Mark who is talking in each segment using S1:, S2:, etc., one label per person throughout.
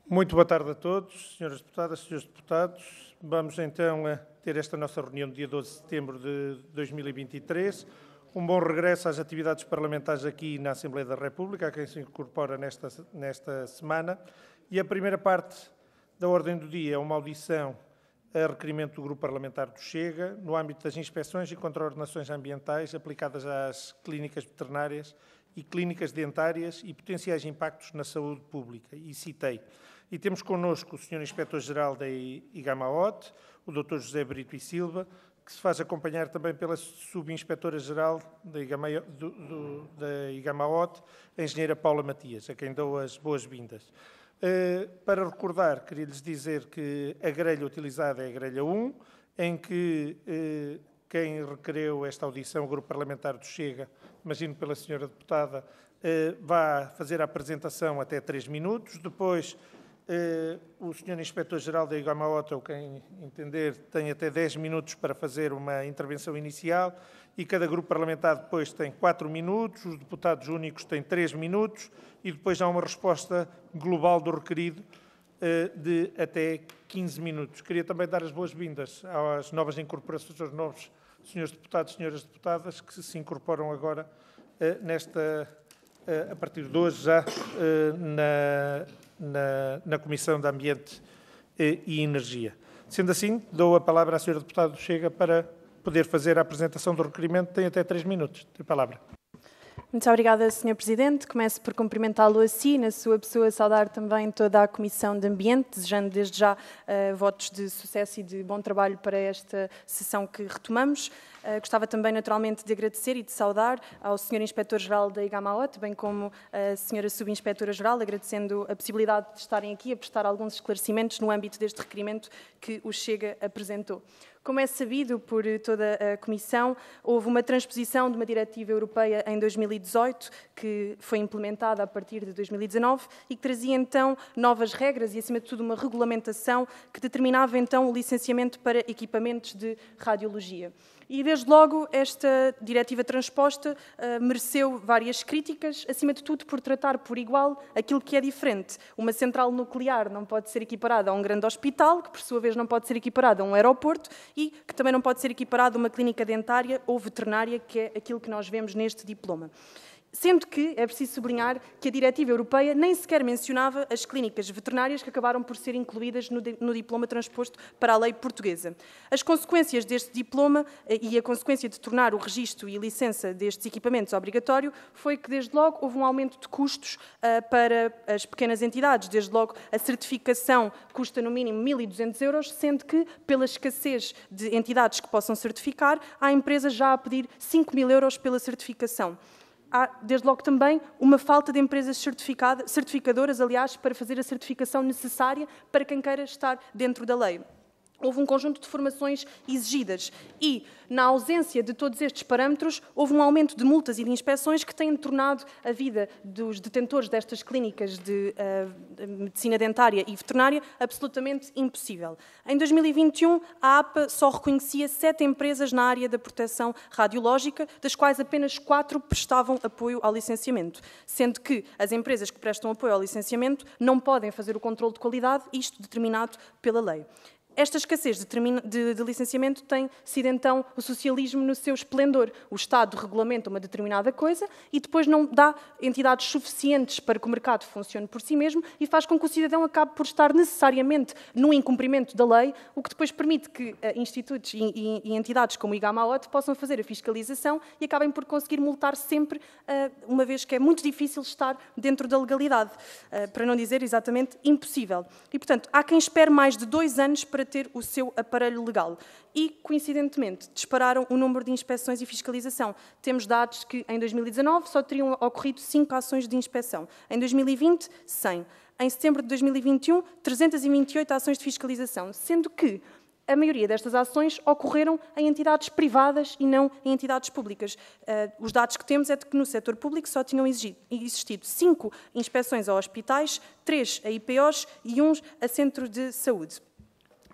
S1: Muito boa tarde a todos, senhoras deputadas, senhores deputados. Vamos então ter esta nossa reunião no dia 12 de setembro de 2023. Um bom regresso às atividades parlamentares aqui na Assembleia da República, a quem se incorpora nesta semana. E a primeira parte da ordem do dia é uma audição a requerimento do Grupo Parlamentar do Chega, no âmbito das inspeções e contraordenações ambientais aplicadas às clínicas veterinárias e clínicas dentárias e potenciais impactos na saúde pública. E citei. E temos connosco o Sr. Inspetor-Geral da IGAMAOT, o Dr. José Brito e Silva, que se faz acompanhar também pela Subinspetora-Geral da IGAMAOT, a Engenheira Paula Matias, a quem dou as boas-vindas. Para recordar, queria-lhes dizer que a grelha utilizada é a grelha 1, em que quem requereu esta audição, o Grupo Parlamentar do Chega, imagino pela senhora deputada, vai fazer a apresentação até 3 minutos, depois o Sr. Inspetor-Geral da IGAMAOT, ou quem entender, tem até 10 minutos para fazer uma intervenção inicial e cada grupo parlamentar depois tem 4 minutos, os deputados únicos têm 3 minutos e depois há uma resposta global do requerido de até 15 minutos. Queria também dar as boas-vindas às novas incorporações, aos novos senhores deputados e senhoras deputadas que se incorporam agora a partir de hoje já na Comissão de Ambiente e Energia. Sendo assim, dou a palavra à senhora deputada do Chega para poder fazer a apresentação do requerimento. Tem até 3 minutos. Tem a palavra.
S2: Muito obrigada, Sr. Presidente. Começo por cumprimentá-lo a si, na sua pessoa, saudar também toda a Comissão de Ambiente, desejando desde já votos de sucesso e de bom trabalho para esta sessão que retomamos. Gostava também, naturalmente, de agradecer e de saudar ao Sr. Inspetor-Geral da IGAMAOT, bem como a Sra. Subinspetora-Geral, agradecendo a possibilidade de estarem aqui a prestar alguns esclarecimentos no âmbito deste requerimento que o Chega apresentou. Como é sabido por toda a Comissão, houve uma transposição de uma diretiva europeia em 2018, que foi implementada a partir de 2019 e que trazia então novas regras e, acima de tudo, uma regulamentação que determinava então o licenciamento para equipamentos de radiologia. E, desde logo, esta diretiva transposta mereceu várias críticas, acima de tudo por tratar por igual aquilo que é diferente. Uma central nuclear não pode ser equiparada a um grande hospital, que por sua vez não pode ser equiparada a um aeroporto e que também não pode ser equiparada a uma clínica dentária ou veterinária, que é aquilo que nós vemos neste diploma. Sendo que é preciso sublinhar que a diretiva europeia nem sequer mencionava as clínicas veterinárias que acabaram por ser incluídas no diploma transposto para a lei portuguesa. As consequências deste diploma e a consequência de tornar o registro e a licença destes equipamentos obrigatório foi que, desde logo, houve um aumento de custos para as pequenas entidades. Desde logo, a certificação custa no mínimo 1.200 euros, sendo que, pela escassez de entidades que possam certificar, há empresas já a pedir 5.000 euros pela certificação. Há, desde logo, também uma falta de empresas certificadoras, aliás, para fazer a certificação necessária para quem queira estar dentro da lei. Houve um conjunto de formações exigidas e, na ausência de todos estes parâmetros, houve um aumento de multas e de inspeções que têm tornado a vida dos detentores destas clínicas de medicina dentária e veterinária absolutamente impossível. Em 2021, a APA só reconhecia 7 empresas na área da proteção radiológica, das quais apenas 4 prestavam apoio ao licenciamento, sendo que as empresas que prestam apoio ao licenciamento não podem fazer o controle de qualidade, isto determinado pela lei. Esta escassez de licenciamento tem sido, então, o socialismo no seu esplendor. O Estado regulamenta uma determinada coisa e depois não dá entidades suficientes para que o mercado funcione por si mesmo e faz com que o cidadão acabe por estar necessariamente no incumprimento da lei, o que depois permite que institutos e entidades como o IGAMAOT possam fazer a fiscalização e acabem por conseguir multar sempre, uma vez que é muito difícil estar dentro da legalidade, para não dizer exatamente impossível. E, portanto, há quem espere mais de 2 anos para ter o seu aparelho legal. E, coincidentemente, dispararam o número de inspeções e fiscalização. Temos dados que, em 2019, só teriam ocorrido 5 ações de inspeção. Em 2020, 100. Em setembro de 2021, 328 ações de fiscalização, sendo que a maioria destas ações ocorreram em entidades privadas e não em entidades públicas. Os dados que temos é de que no setor público só tinham existido 5 inspeções a hospitais, 3 a IPOs e 1 a centros de saúde.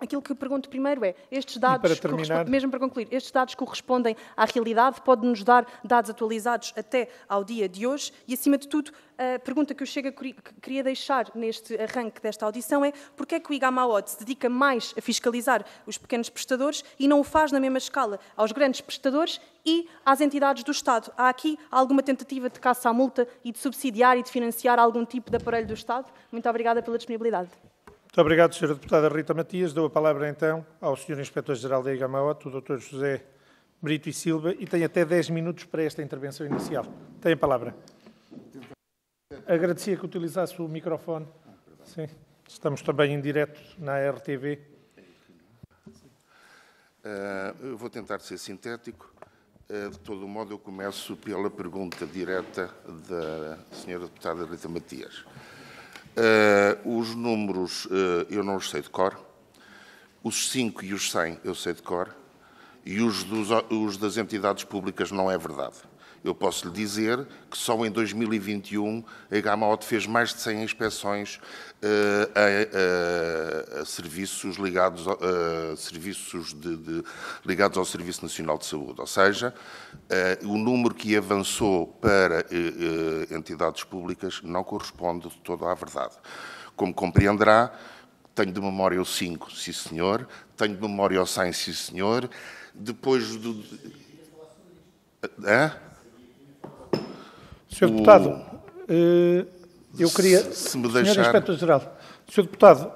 S2: Aquilo que pergunto primeiro é, estes dados,
S1: para terminar,
S2: mesmo para concluir, estes dados correspondem à realidade, podem-nos dar dados atualizados até ao dia de hoje e, acima de tudo, a pergunta que o Chega queria deixar neste arranque desta audição é porque é que o IGAMAOT se dedica mais a fiscalizar os pequenos prestadores e não o faz na mesma escala aos grandes prestadores e às entidades do Estado? Há aqui alguma tentativa de caça à multa e de subsidiar e de financiar algum tipo de aparelho do Estado? Muito obrigada pela disponibilidade.
S1: Muito obrigado, Sra. Deputada Rita Matias. Dou a palavra, então, ao Sr. Inspetor-Geral da IGAMAOT, o Dr. José Brito e Silva, e tem até 10 minutos para esta intervenção inicial. Tem a palavra. Agradecia que utilizasse o microfone. Sim. Estamos também em direto na RTV.
S3: Eu vou tentar ser sintético. De todo modo, eu começo pela pergunta direta da Sra. Deputada Rita Matias. Os números eu não os sei de cor, os 5 e os 100 eu sei de cor, e os das entidades públicas não é verdade. Eu posso lhe dizer que só em 2021 a IGAMAOT fez mais de 100 inspeções a serviços ligados ligados ao Serviço Nacional de Saúde. Ou seja, o número que avançou para entidades públicas não corresponde de todo à verdade. Como compreenderá, tenho de memória o 5, sim senhor, tenho de memória o 100, sim senhor, depois do...
S1: Sr. Deputado, eu queria...
S3: Se me deixar...
S1: Sr. Inspetor-Geral, Sr. Deputado,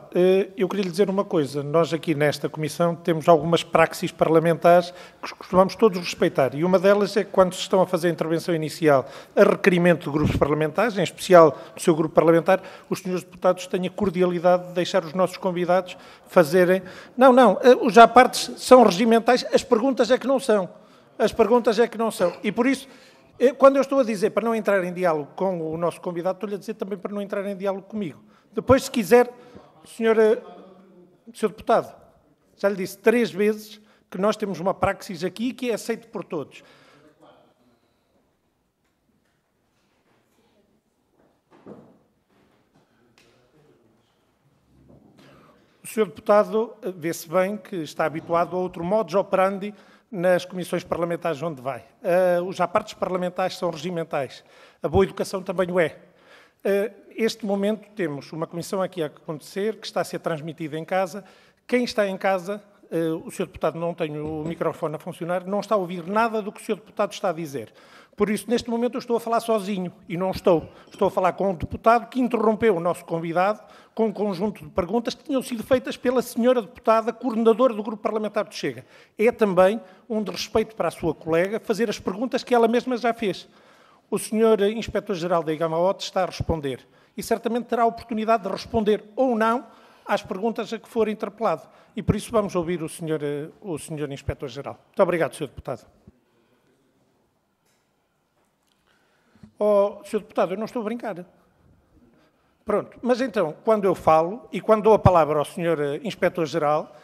S1: eu queria lhe dizer uma coisa. Nós aqui nesta Comissão temos algumas praxis parlamentares que costumamos todos respeitar. E uma delas é que quando se estão a fazer a intervenção inicial a requerimento de grupos parlamentares, em especial do seu grupo parlamentar, os senhores deputados têm a cordialidade de deixar os nossos convidados fazerem... Não, os à partes são regimentais, as perguntas é que não são. As perguntas é que não são. E por isso... Quando eu estou a dizer para não entrar em diálogo com o nosso convidado, estou-lhe a dizer também para não entrar em diálogo comigo. Depois, se quiser, Sr. Deputado, já lhe disse 3 vezes que nós temos uma praxis aqui que é aceita por todos. O Sr. Deputado vê-se bem que está habituado a outro modus operandi nas comissões parlamentares onde vai. Os apartes parlamentares são regimentais. A boa educação também o é. Este momento temos uma comissão aqui a acontecer, que está a ser transmitida em casa. Quem está em casa, o Sr. Deputado não tem o microfone a funcionar, não está a ouvir nada do que o Sr. Deputado está a dizer. Por isso, neste momento, eu estou a falar sozinho, e não estou. Estou a falar com um deputado que interrompeu o nosso convidado com um conjunto de perguntas que tinham sido feitas pela senhora deputada, coordenadora do Grupo Parlamentar do Chega. É também um desrespeito para a sua colega fazer as perguntas que ela mesma já fez. O senhor Inspetor-Geral da IGAMAOT está a responder e certamente terá a oportunidade de responder ou não às perguntas a que for interpelado. E por isso vamos ouvir o senhor Inspetor-Geral. Muito obrigado, Sr. Deputado. Sr. Deputado, eu não estou a brincar. Pronto, mas então, quando eu falo e quando dou a palavra ao Sr. Inspetor-Geral,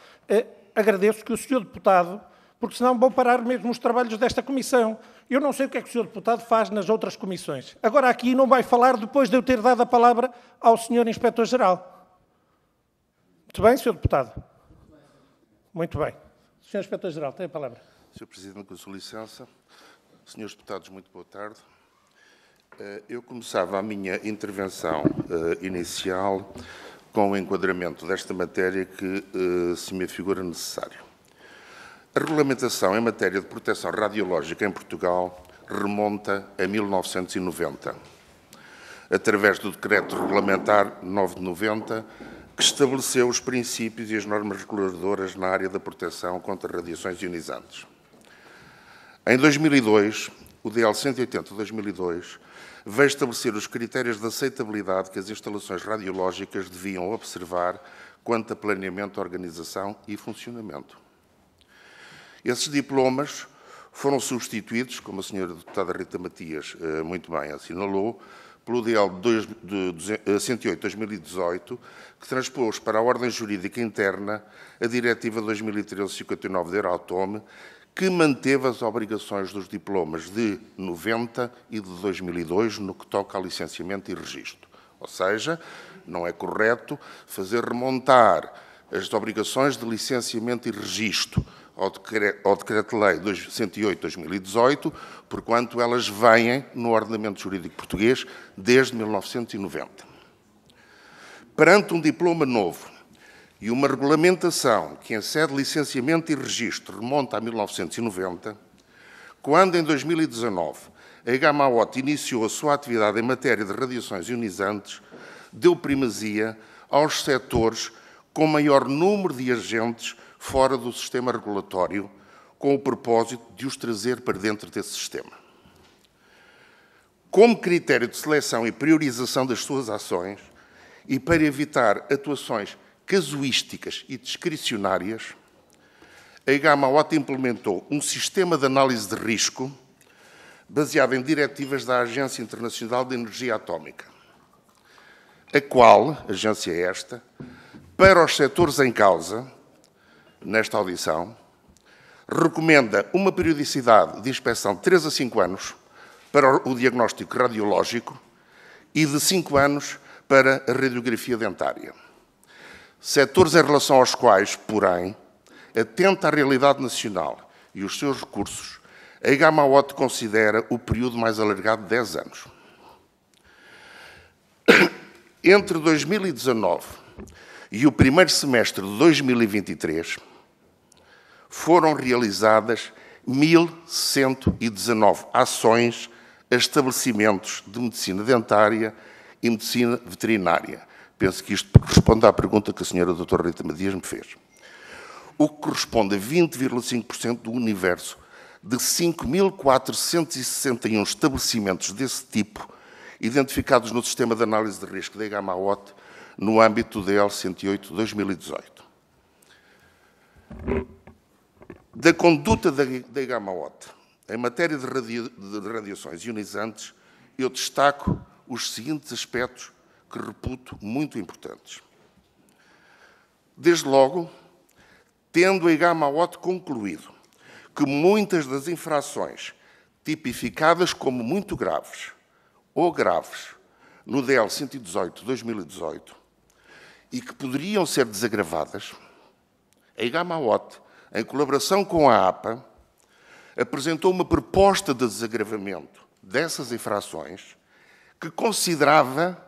S1: agradeço que o Sr. Deputado, porque senão vão parar mesmo os trabalhos desta Comissão. Eu não sei o que é que o Sr. Deputado faz nas outras comissões. Agora aqui não vai falar depois de eu ter dado a palavra ao Sr. Inspetor-Geral. Muito bem, Sr. Deputado? Muito bem. Sr. Inspetor-Geral, tem a palavra.
S3: Sr. Presidente, com a sua licença. Senhores deputados, muito boa tarde. Eu começava a minha intervenção inicial com o enquadramento desta matéria que se me afigura necessário. A regulamentação em matéria de proteção radiológica em Portugal remonta a 1990, através do Decreto Regulamentar 9 de 90, que estabeleceu os princípios e as normas reguladoras na área da proteção contra radiações ionizantes. Em 2002, o DL 180 de 2002 veio estabelecer os critérios de aceitabilidade que as instalações radiológicas deviam observar quanto a planeamento, organização e funcionamento. Esses diplomas foram substituídos, como a senhora deputada Rita Matias muito bem assinalou, pelo DL 108 de 2018, que transpôs para a ordem jurídica interna a Diretiva 2013-59 da Euratom, que manteve as obrigações dos diplomas de 90 e de 2002 no que toca a licenciamento e registro. Ou seja, não é correto fazer remontar as obrigações de licenciamento e registro ao Decreto-Lei 108/2018, porquanto elas vêm no ordenamento jurídico português desde 1990. Perante um diploma novo e uma regulamentação que, em sede de licenciamento e registro, remonta a 1990, quando, em 2019, a EGAM-AOT iniciou a sua atividade em matéria de radiações ionizantes, deu primazia aos setores com maior número de agentes fora do sistema regulatório, com o propósito de os trazer para dentro desse sistema. Como critério de seleção e priorização das suas ações, e para evitar atuações casuísticas e discricionárias, a EGAM-AOT implementou um sistema de análise de risco baseado em diretivas da Agência Internacional de Energia Atómica, a qual, agência esta, para os setores em causa, nesta audição, recomenda uma periodicidade de inspeção de 3 a 5 anos para o diagnóstico radiológico e de 5 anos para a radiografia dentária. Setores em relação aos quais, porém, atenta à realidade nacional e os seus recursos, a EGAM-AOT considera o período mais alargado de 10 anos. Entre 2019 e o primeiro semestre de 2023, foram realizadas 1.119 ações a estabelecimentos de medicina dentária e medicina veterinária. Penso que isto responde à pergunta que a senhora doutora Rita Matias me fez. O que corresponde a 20,5% do universo de 5.461 estabelecimentos desse tipo, identificados no sistema de análise de risco da EGAM-AOT, no âmbito do DL 108/2018. Da conduta da EGAM-AOT em matéria de radiações ionizantes, eu destaco os seguintes aspectos que reputo muito importantes. Desde logo, tendo a EGAM-AOT concluído que muitas das infrações tipificadas como muito graves ou graves no DL 118/2018 e que poderiam ser desagravadas, a EGAM-AOT, em colaboração com a APA, apresentou uma proposta de desagravamento dessas infrações que considerava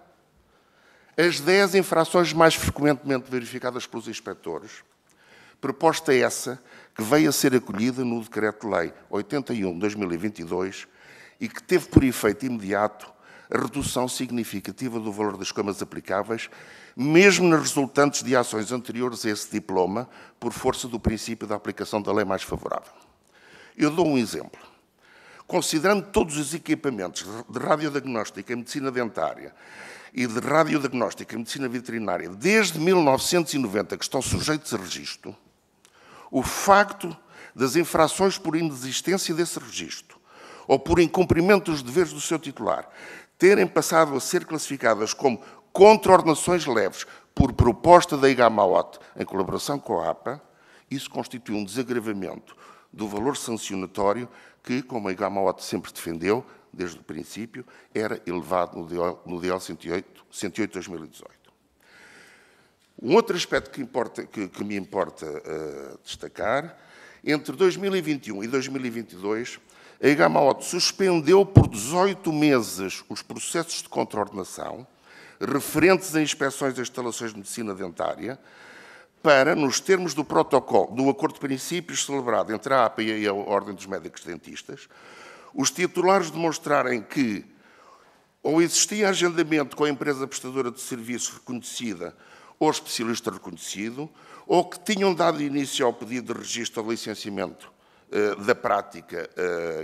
S3: as 10 infrações mais frequentemente verificadas pelos inspectores, proposta essa que veio a ser acolhida no Decreto-Lei 81/2022 e que teve por efeito imediato a redução significativa do valor das coimas aplicáveis, mesmo nas resultantes de ações anteriores a esse diploma, por força do princípio da aplicação da lei mais favorável. Eu dou um exemplo. Considerando todos os equipamentos de radiodiagnóstica em medicina dentária e de radiodiagnóstica em medicina veterinária, desde 1990, que estão sujeitos a registro, o facto das infrações por inexistência desse registro ou por incumprimento dos deveres do seu titular terem passado a ser classificadas como contraordenações leves por proposta da EGAM-AOT em colaboração com a APA, isso constitui um desagravamento do valor sancionatório que, como a EGAM-AOT sempre defendeu, desde o princípio, era elevado no DL 108/2018. Um outro aspecto que me importa destacar, entre 2021 e 2022, a EGAM-AOT suspendeu por 18 meses os processos de contraordenação referentes a inspeções e instalações de medicina dentária para, nos termos do protocolo, do acordo de princípios celebrado entre a APA e a Ordem dos Médicos Dentistas, os titulares demonstrarem que ou existia agendamento com a empresa prestadora de serviço reconhecida ou especialista reconhecido, ou que tinham dado início ao pedido de registro ou licenciamento da prática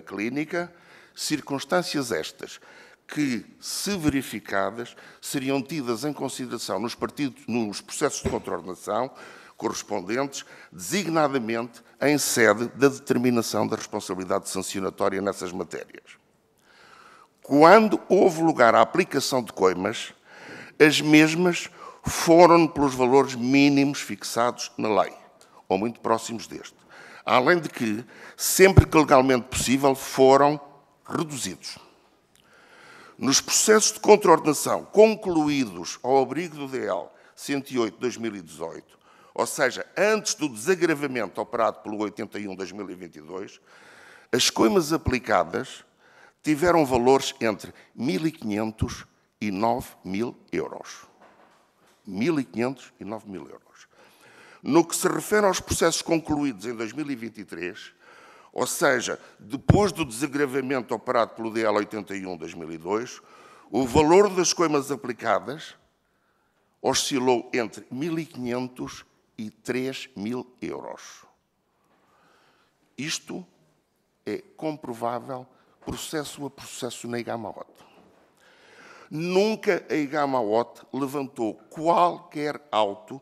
S3: clínica, circunstâncias estas que, se verificadas, seriam tidas em consideração nos processos de contraordenação correspondentes, designadamente em sede da determinação da responsabilidade sancionatória nessas matérias. Quando houve lugar à aplicação de coimas, as mesmas foram pelos valores mínimos fixados na lei, ou muito próximos deste. Além de que, sempre que legalmente possível, foram reduzidos. Nos processos de contraordenação concluídos ao abrigo do DL 108/2018, ou seja, antes do desagravamento operado pelo 81/2022, as coimas aplicadas tiveram valores entre 1.500 e 9.000 euros. 1.500 e 9.000 euros. No que se refere aos processos concluídos em 2023, ou seja, depois do desagravamento operado pelo DL 81/2002, o valor das coimas aplicadas oscilou entre 1.500 e 3.000 euros. Isto é comprovável processo a processo na IGAMAOT. Nunca a IGAMAOT levantou qualquer auto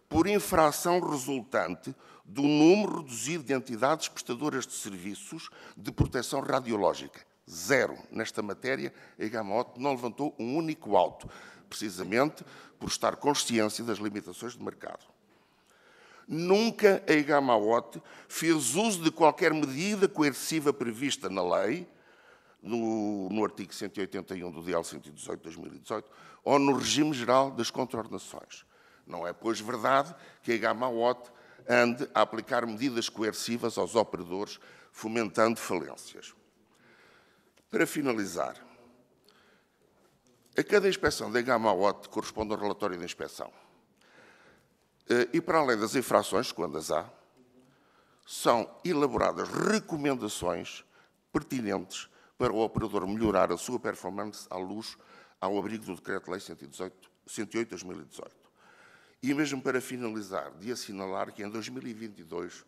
S3: por infração resultante do número reduzido de entidades prestadoras de serviços de proteção radiológica. Zero. Nesta matéria, a IGAMAOT não levantou um único auto, precisamente por estar consciência das limitações de mercado. Nunca a IGAMAOT fez uso de qualquer medida coerciva prevista na lei, no artigo 181 do DL 118/2018, ou no regime geral das contraordenações. Não é, pois, verdade que a IGAMAOT ande a aplicar medidas coercivas aos operadores, fomentando falências. Para finalizar, a cada inspeção da IGAMAOT corresponde a um relatório de inspeção. E, para além das infrações, quando as há, são elaboradas recomendações pertinentes para o operador melhorar a sua performance ao abrigo do Decreto-Lei 108/2018. E mesmo para finalizar, de assinalar que em 2022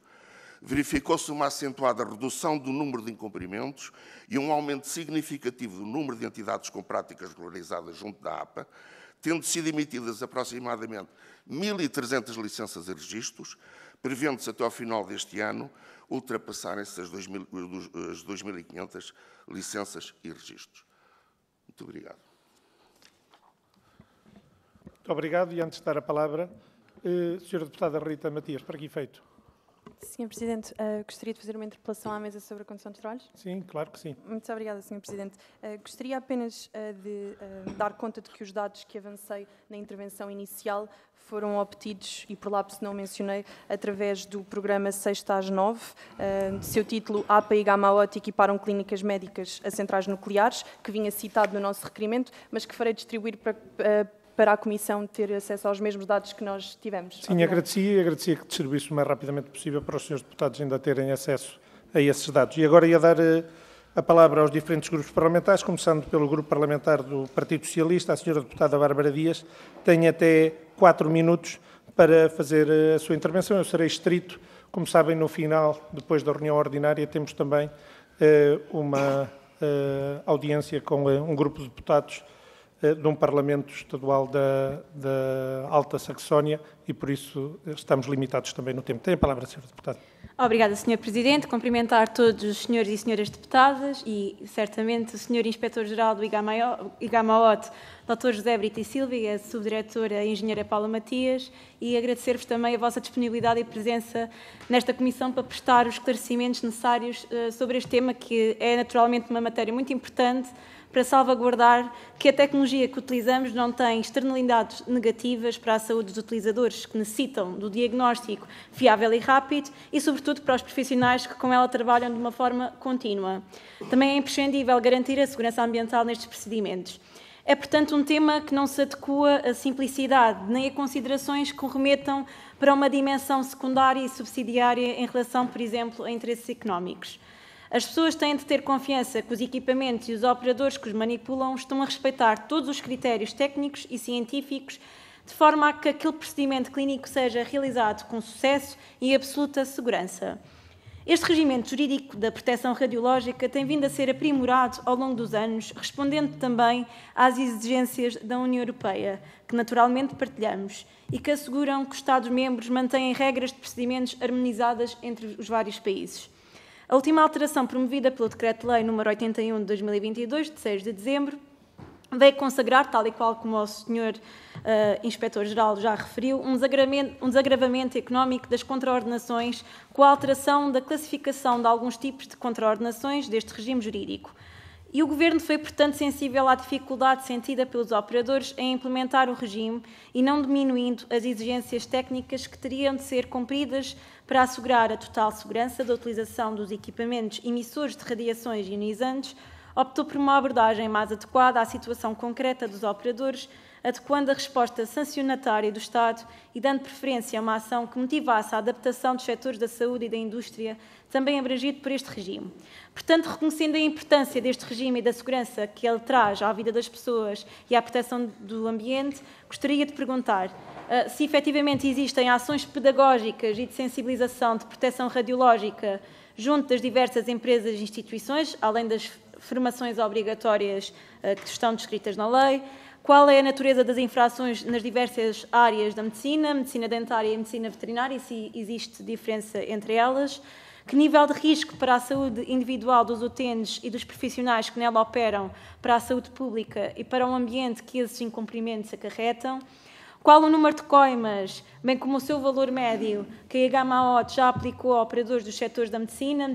S3: verificou-se uma acentuada redução do número de incumprimentos e um aumento significativo do número de entidades com práticas regularizadas junto da APA, tendo sido emitidas aproximadamente 1.300 licenças e registros, prevendo-se até ao final deste ano ultrapassarem-se as 2.500 licenças e registros. Muito obrigado.
S1: Muito obrigado. E antes de dar a palavra, Sra. Deputada Rita Matias, para que efeito?
S2: Sr. Presidente, gostaria de fazer uma interpelação à mesa sobre a condição de trabalhos?
S1: Sim, claro que sim.
S2: Muito obrigada, Sr. Presidente. Gostaria apenas de dar conta de que os dados que avancei na intervenção inicial foram obtidos, e por lapso não mencionei, através do programa 6-9, de seu título APA e IGAMAOT equiparam clínicas médicas a centrais nucleares, que vinha citado no nosso requerimento, mas que farei distribuir para a Comissão ter acesso aos mesmos dados que nós tivemos.
S1: Sim, agradecia que distribuísse o mais rapidamente possível para os senhores deputados ainda terem acesso a esses dados. E agora ia dar a palavra aos diferentes grupos parlamentares, começando pelo grupo parlamentar do Partido Socialista. A senhora deputada Bárbara Dias tem até 4 minutos para fazer a sua intervenção. Eu serei estrito. Como sabem, no final, depois da reunião ordinária, temos também uma audiência com um grupo de deputados de um Parlamento Estadual da Alta Saxónia e, por isso, estamos limitados também no tempo. Tem a palavra, Sra. Deputada.
S4: Obrigada, Sr. Presidente. Cumprimentar todos os senhores e senhoras deputadas e, certamente, o Sr. Inspetor-Geral do IGAMAOT, Dr. José Brito e Silva, e a Subdiretora a Engenheira Paula Matias, e agradecer-vos também a vossa disponibilidade e presença nesta Comissão para prestar os esclarecimentos necessários sobre este tema, que é, naturalmente, uma matéria muito importante para salvaguardar que a tecnologia que utilizamos não tem externalidades negativas para a saúde dos utilizadores que necessitam do diagnóstico fiável e rápido e, sobretudo, para os profissionais que com ela trabalham de uma forma contínua. Também é imprescindível garantir a segurança ambiental nestes procedimentos. É, portanto, um tema que não se adequa à simplicidade nem a considerações que remetam para uma dimensão secundária e subsidiária em relação, por exemplo, a interesses económicos. As pessoas têm de ter confiança que os equipamentos e os operadores que os manipulam estão a respeitar todos os critérios técnicos e científicos, de forma a que aquele procedimento clínico seja realizado com sucesso e absoluta segurança. Este regimento jurídico da proteção radiológica tem vindo a ser aprimorado ao longo dos anos, respondendo também às exigências da União Europeia, que naturalmente partilhamos, e que asseguram que os Estados-membros mantêm regras de procedimentos harmonizadas entre os vários países. A última alteração promovida pelo Decreto-Lei nº 81 de 2022, de 6 de dezembro, veio consagrar, tal e qual como o Sr. Inspetor-Geral já referiu, um desagravamento económico das contraordenações com a alteração da classificação de alguns tipos de contraordenações deste regime jurídico. E o Governo foi, portanto, sensível à dificuldade sentida pelos operadores em implementar o regime e não diminuindo as exigências técnicas que teriam de ser cumpridas para assegurar a total segurança da utilização dos equipamentos emissores de radiações ionizantes, optou por uma abordagem mais adequada à situação concreta dos operadores, adequando a resposta sancionatária do Estado e dando preferência a uma ação que motivasse a adaptação dos setores da saúde e da indústria, também abrangido por este regime. Portanto, reconhecendo a importância deste regime e da segurança que ele traz à vida das pessoas e à proteção do ambiente, gostaria de perguntar se efetivamente existem ações pedagógicas e de sensibilização de proteção radiológica junto das diversas empresas e instituições, além das formações obrigatórias que estão descritas na lei. Qual é a natureza das infrações nas diversas áreas da medicina dentária e medicina veterinária, e se existe diferença entre elas? Que nível de risco para a saúde individual dos utentes e dos profissionais que nela operam, para a saúde pública e para o ambiente que esses incumprimentos acarretam? Qual o número de coimas, bem como o seu valor médio, que a IGAMA-OT já aplicou a operadores dos setores da medicina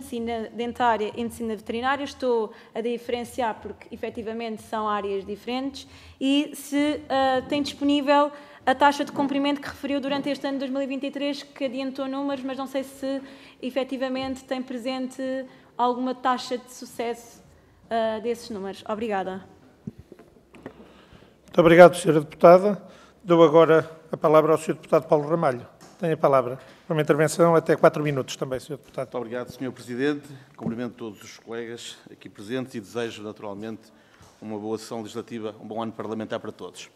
S4: dentária e medicina veterinária? Estou a diferenciar porque, efetivamente, são áreas diferentes. E se tem disponível a taxa de cumprimento que referiu durante este ano de 2023, que adiantou números, mas não sei se, efetivamente, tem presente alguma taxa de sucesso desses números. Obrigada.
S1: Muito obrigado, Sra. Deputada. Dou agora a palavra ao Sr. Deputado Paulo Ramalho. Tem a palavra. Para uma intervenção até 4 minutos também, Sr. Deputado.
S5: Muito obrigado, Sr. Presidente. Cumprimento todos os colegas aqui presentes e desejo, naturalmente, uma boa sessão legislativa, um bom ano parlamentar para todos.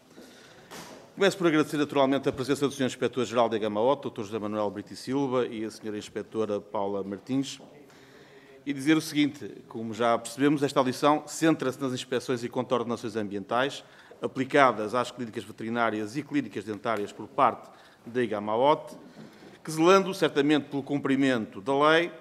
S5: Começo por agradecer, naturalmente, a presença do Sr. Inspetor-Geral da IGAMA-OT, Dr. José Manuel Brito e Silva, e a Sra. Inspetora Paula Martins, e dizer o seguinte: como já percebemos, esta audição centra-se nas inspeções e contraordenações ambientais aplicadas às clínicas veterinárias e clínicas dentárias por parte da IGAMA-OT, que, zelando certamente pelo cumprimento da lei,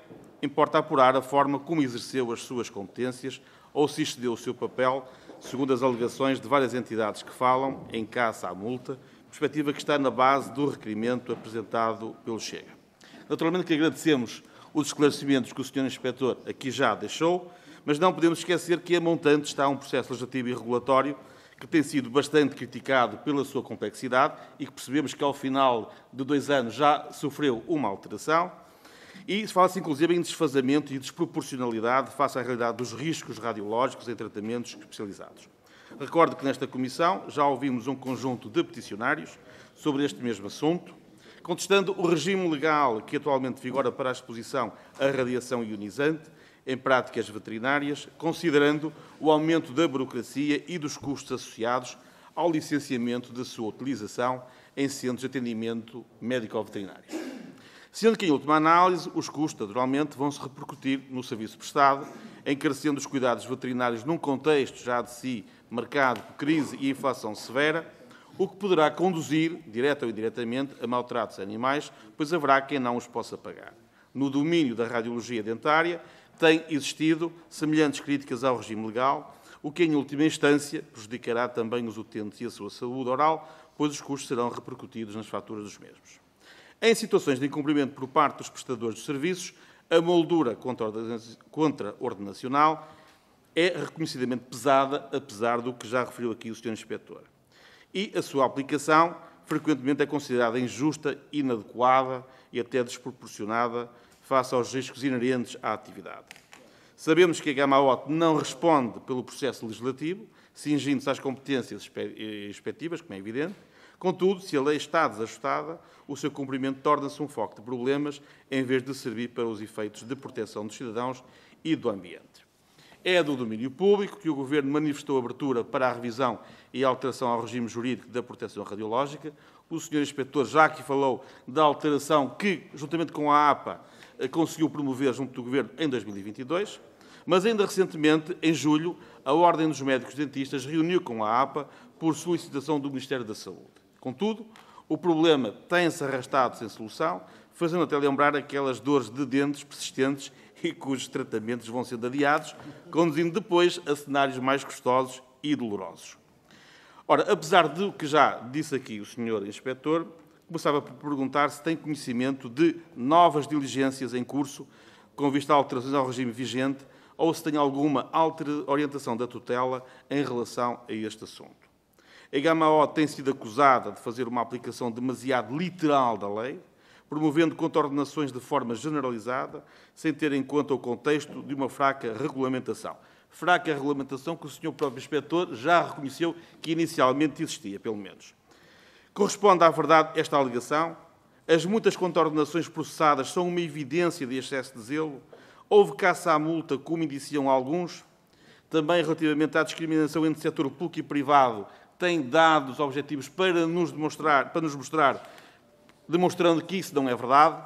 S5: importa apurar a forma como exerceu as suas competências ou se excedeu o seu papel, segundo as alegações de várias entidades que falam em caça à multa, perspectiva que está na base do requerimento apresentado pelo Chega. Naturalmente que agradecemos os esclarecimentos que o Sr. Inspetor aqui já deixou, mas não podemos esquecer que a montante está um processo legislativo e regulatório que tem sido bastante criticado pela sua complexidade e que percebemos que, ao final de 2 anos, já sofreu uma alteração. E fala-se, inclusive, em desfazamento e desproporcionalidade face à realidade dos riscos radiológicos em tratamentos especializados. Recordo que, nesta comissão, já ouvimos um conjunto de peticionários sobre este mesmo assunto, contestando o regime legal que atualmente vigora para a exposição à radiação ionizante em práticas veterinárias, considerando o aumento da burocracia e dos custos associados ao licenciamento da sua utilização em centros de atendimento médico-veterinário. Sendo que, em última análise, os custos, naturalmente, vão se repercutir no serviço prestado, encarecendo os cuidados veterinários num contexto já de si marcado por crise e inflação severa, o que poderá conduzir, direta ou indiretamente, a maltratos animais, pois haverá quem não os possa pagar. No domínio da radiologia dentária, têm existido semelhantes críticas ao regime legal, o que, em última instância, prejudicará também os utentes e a sua saúde oral, pois os custos serão repercutidos nas faturas dos mesmos. Em situações de incumprimento por parte dos prestadores de serviços, a moldura contraordenacional é reconhecidamente pesada, apesar do que já referiu aqui o Sr. Inspetor. E a sua aplicação, frequentemente, é considerada injusta, inadequada e até desproporcionada face aos riscos inerentes à atividade. Sabemos que a IGAMA-OT não responde pelo processo legislativo, cingindo-se às competências respectivas, como é evidente. Contudo, se a lei está desajustada, o seu cumprimento torna-se um foco de problemas, em vez de servir para os efeitos de proteção dos cidadãos e do ambiente. É do domínio público que o Governo manifestou abertura para a revisão e alteração ao regime jurídico da proteção radiológica. O Sr. Inspetor já aqui falou da alteração que, juntamente com a APA, conseguiu promover junto do Governo em 2022, mas ainda recentemente, em julho, a Ordem dos Médicos Dentistas reuniu com a APA por solicitação do Ministério da Saúde. Contudo, o problema tem-se arrastado sem solução, fazendo até lembrar aquelas dores de dentes persistentes e cujos tratamentos vão sendo adiados, conduzindo depois a cenários mais custosos e dolorosos. Ora, apesar do que já disse aqui o Sr. Inspetor, começava por perguntar se tem conhecimento de novas diligências em curso com vista a alterações ao regime vigente ou se tem alguma orientação da tutela em relação a este assunto. A GAMAO tem sido acusada de fazer uma aplicação demasiado literal da lei, promovendo contraordenações de forma generalizada, sem ter em conta o contexto de uma fraca regulamentação. Fraca regulamentação que o Sr. próprio Inspetor já reconheceu que inicialmente existia, pelo menos. Corresponde à verdade esta alegação? As muitas contraordenações processadas são uma evidência de excesso de zelo? Houve caça à multa, como indiciam alguns? Também, relativamente à discriminação entre setor público e privado, tem dados objetivos para nos mostrar, demonstrando que isso não é verdade?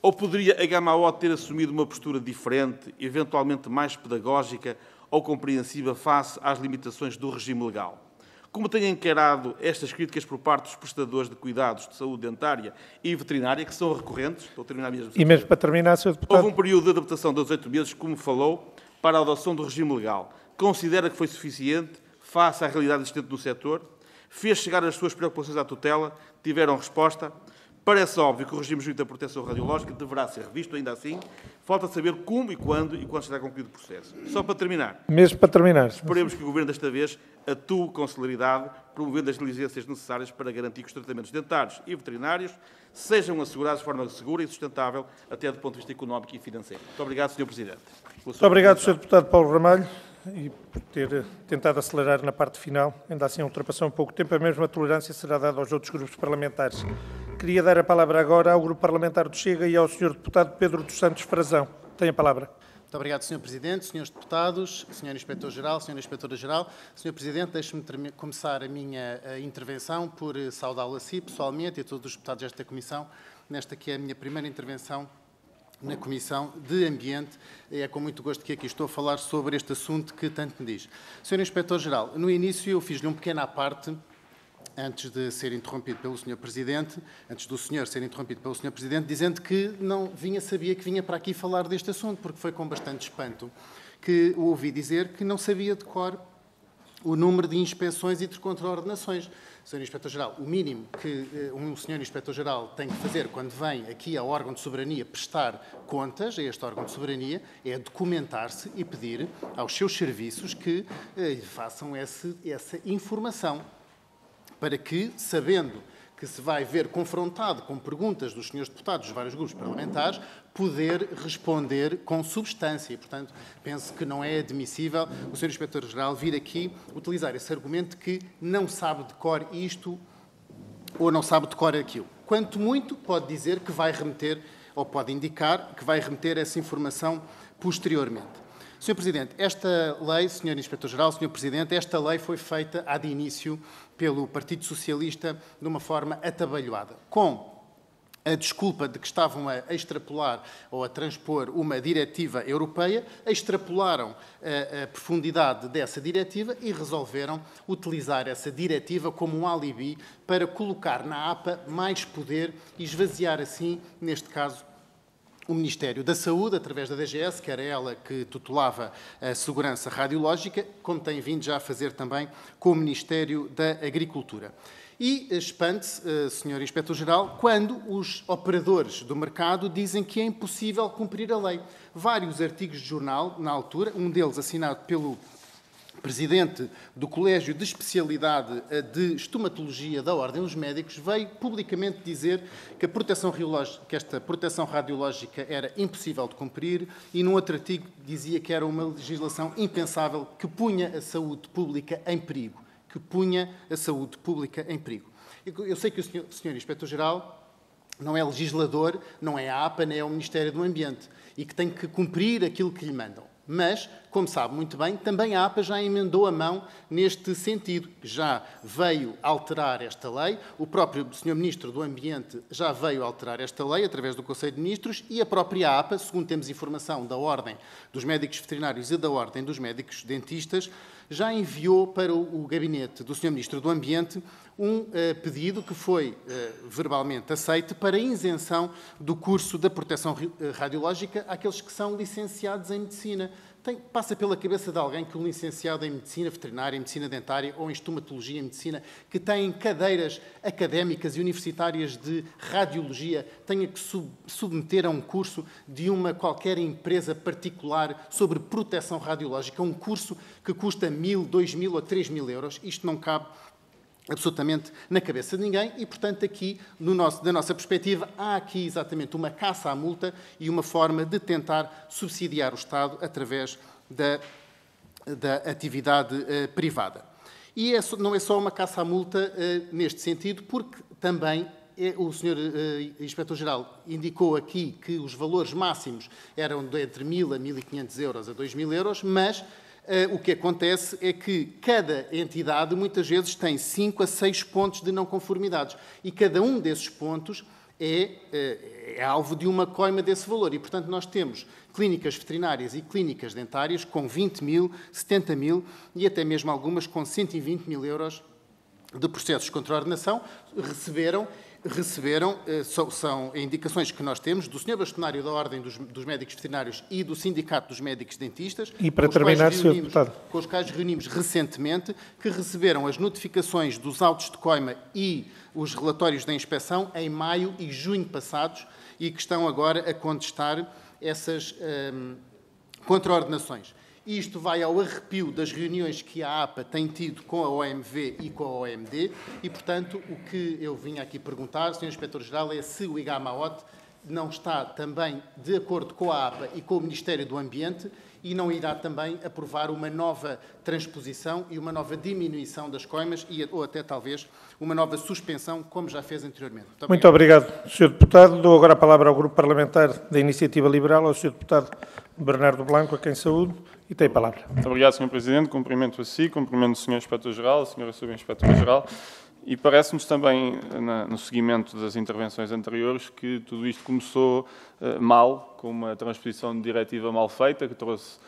S5: Ou poderia a GAMAO ter assumido uma postura diferente, eventualmente mais pedagógica ou compreensiva face às limitações do regime legal? Como tem encarado estas críticas por parte dos prestadores de cuidados de saúde dentária e veterinária, que são recorrentes? Estou a terminar mesmo.
S1: E mesmo para terminar, Sr. Deputado...
S5: Houve um período de adaptação de 18 meses, como falou, para a adoção do regime legal. Considera que foi suficiente face à realidade existente no setor? Fez chegar as suas preocupações à tutela? Tiveram resposta? Parece óbvio que o regime jurídico da proteção radiológica deverá ser revisto, ainda assim. Falta saber como e quando será concluído o processo. Só para terminar.
S1: Mesmo para terminar.
S5: Esperemos que o Governo, desta vez, atue com celeridade, promovendo as diligências necessárias para garantir que os tratamentos dentários e veterinários sejam assegurados de forma segura e sustentável, até do ponto de vista económico e financeiro. Muito obrigado, Sr. Presidente.
S1: Muito obrigado, Sr. Deputado Paulo Ramalho, e por ter tentado acelerar na parte final. Ainda assim, ultrapassou um pouco o tempo. A mesma tolerância será dada aos outros grupos parlamentares. Queria dar a palavra agora ao Grupo Parlamentar do Chega e ao Sr. Deputado Pedro dos Santos Frazão. Tem a palavra.
S6: Muito obrigado, Sr. Presidente, Srs. Deputados, Sr. Inspetor-Geral, Sra. Inspetora-Geral. Sr. Presidente, deixe-me começar a minha intervenção por saudá-lo a si, pessoalmente, e a todos os deputados desta Comissão, nesta que é a minha primeira intervenção na Comissão de Ambiente. É com muito gosto que aqui estou a falar sobre este assunto que tanto me diz. Sr. Inspetor-Geral, no início eu fiz-lhe um pequeno à parte, antes de ser interrompido pelo Sr. Presidente, antes do senhor ser interrompido pelo Sr. Presidente, dizendo que sabia que vinha para aqui falar deste assunto, porque foi com bastante espanto que o ouvi dizer que não sabia de cor o número de inspeções e de contraordenações. Sr. Inspetor-Geral, o mínimo que um Sr. Inspetor-Geral tem que fazer quando vem aqui ao órgão de soberania prestar contas a este órgão de soberania é documentar-se e pedir aos seus serviços que façam essa informação, para que, sabendo que se vai ver confrontado com perguntas dos senhores deputados dos vários grupos parlamentares, poder responder com substância. E, portanto, penso que não é admissível o Sr. Inspetor-Geral vir aqui utilizar esse argumento que não sabe de cor isto ou não sabe de cor aquilo. Quanto muito, pode dizer que vai remeter, ou pode indicar que vai remeter essa informação posteriormente. Sr. Presidente, esta lei, Sr. Inspetor-Geral, Sr. Presidente, esta lei foi feita de início pelo Partido Socialista de uma forma atabalhoada, com a desculpa de que estavam a extrapolar ou a transpor uma diretiva europeia, extrapolaram a profundidade dessa diretiva e resolveram utilizar essa diretiva como um alibi para colocar na APA mais poder e esvaziar assim, neste caso, o Ministério da Saúde, através da DGS, que era ela que tutelava a segurança radiológica, como tem vindo já a fazer também com o Ministério da Agricultura. E espante-se, Sr. Inspetor-Geral, quando os operadores do mercado dizem que é impossível cumprir a lei. Vários artigos de jornal, na altura, um deles assinado pelo Presidente do Colégio de Especialidade de Estomatologia da Ordem dos Médicos, veio publicamente dizer que esta proteção radiológica era impossível de cumprir e, num outro artigo, dizia que era uma legislação impensável que punha a saúde pública em perigo. Eu sei que o Sr. Inspetor-Geral não é legislador, não é a APA, nem é o Ministério do Ambiente, e que tem que cumprir aquilo que lhe mandam. Mas, como sabe muito bem, também a APA já emendou a mão neste sentido. Já veio alterar esta lei, o próprio Sr. Ministro do Ambiente já veio alterar esta lei através do Conselho de Ministros e a própria APA, segundo temos informação da Ordem dos Médicos Veterinários e da Ordem dos Médicos Dentistas, já enviou para o gabinete do Sr. Ministro do Ambiente um pedido que foi verbalmente aceito para isenção do curso da proteção radiológica àqueles que são licenciados em Medicina. passa pela cabeça de alguém que um licenciado em Medicina Veterinária, em Medicina Dentária ou em Estomatologia, em Medicina, que tem cadeiras académicas e universitárias de Radiologia, tenha que submeter a um curso de uma qualquer empresa particular sobre proteção radiológica, um curso que custa 1.000, 2.000 ou 3.000 euros. Isto não cabe absolutamente na cabeça de ninguém e, portanto, aqui, da nossa perspectiva, há aqui exatamente uma caça à multa e uma forma de tentar subsidiar o Estado através da atividade privada. E não é só uma caça à multa neste sentido, porque também o Sr. Inspetor-Geral indicou aqui que os valores máximos eram entre 1.000 a 1.500 euros a 2.000 euros, mas o que acontece é que cada entidade, muitas vezes, tem 5 a 6 pontos de não conformidades. E cada um desses pontos é alvo de uma coima desse valor. E, portanto, nós temos clínicas veterinárias e clínicas dentárias com 20.000, 70.000 e até mesmo algumas com 120.000 euros de processos de contraordenação receberam, são indicações que nós temos do Sr. Bastonário da Ordem dos Médicos Veterinários e do Sindicato dos Médicos Dentistas,
S1: e para terminar, Sr. Deputado,
S6: com os quais reunimos recentemente, que receberam as notificações dos autos de coima e os relatórios da inspeção em maio e junho passados e que estão agora a contestar essas contraordenações. Isto vai ao arrepio das reuniões que a APA tem tido com a OMV e com a OMD e, portanto, o que eu vim aqui perguntar, Sr. Inspetor-Geral, é se o IGAMAOT não está também de acordo com a APA e com o Ministério do Ambiente e não irá também aprovar uma nova transposição e uma nova diminuição das coimas ou até, talvez, uma nova suspensão, como já fez anteriormente.
S1: Muito obrigado, Sr. Deputado. Dou agora a palavra ao Grupo Parlamentar da Iniciativa Liberal, ao Sr. Deputado Bernardo Blanco, a quem saúdo, e tem a palavra.
S7: Muito obrigado, Sr. Presidente. Cumprimento a si, cumprimento o Sr. Inspetor-Geral, a Sra. Subinspetora-Geral. E parece-nos também, no seguimento das intervenções anteriores, que tudo isto começou mal, com uma transposição de diretiva mal feita, que trouxe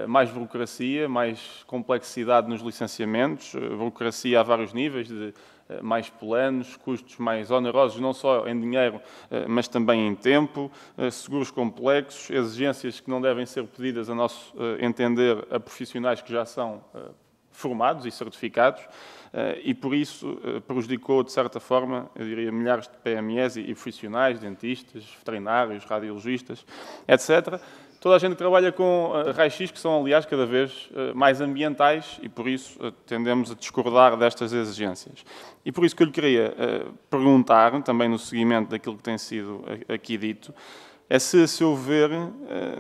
S7: mais burocracia, mais complexidade nos licenciamentos, burocracia a vários níveis, de mais planos, custos mais onerosos, não só em dinheiro, mas também em tempo, seguros complexos, exigências que não devem ser pedidas, a nosso entender, a profissionais que já são formados e certificados, e por isso prejudicou, de certa forma, eu diria, milhares de PMEs e profissionais, dentistas, veterinários, radiologistas, etc. Toda a gente trabalha com raios-x, que são, aliás, cada vez mais ambientais e, por isso, tendemos a discordar destas exigências. E por isso que eu lhe queria perguntar, também no seguimento daquilo que tem sido aqui dito, é se, a seu ver,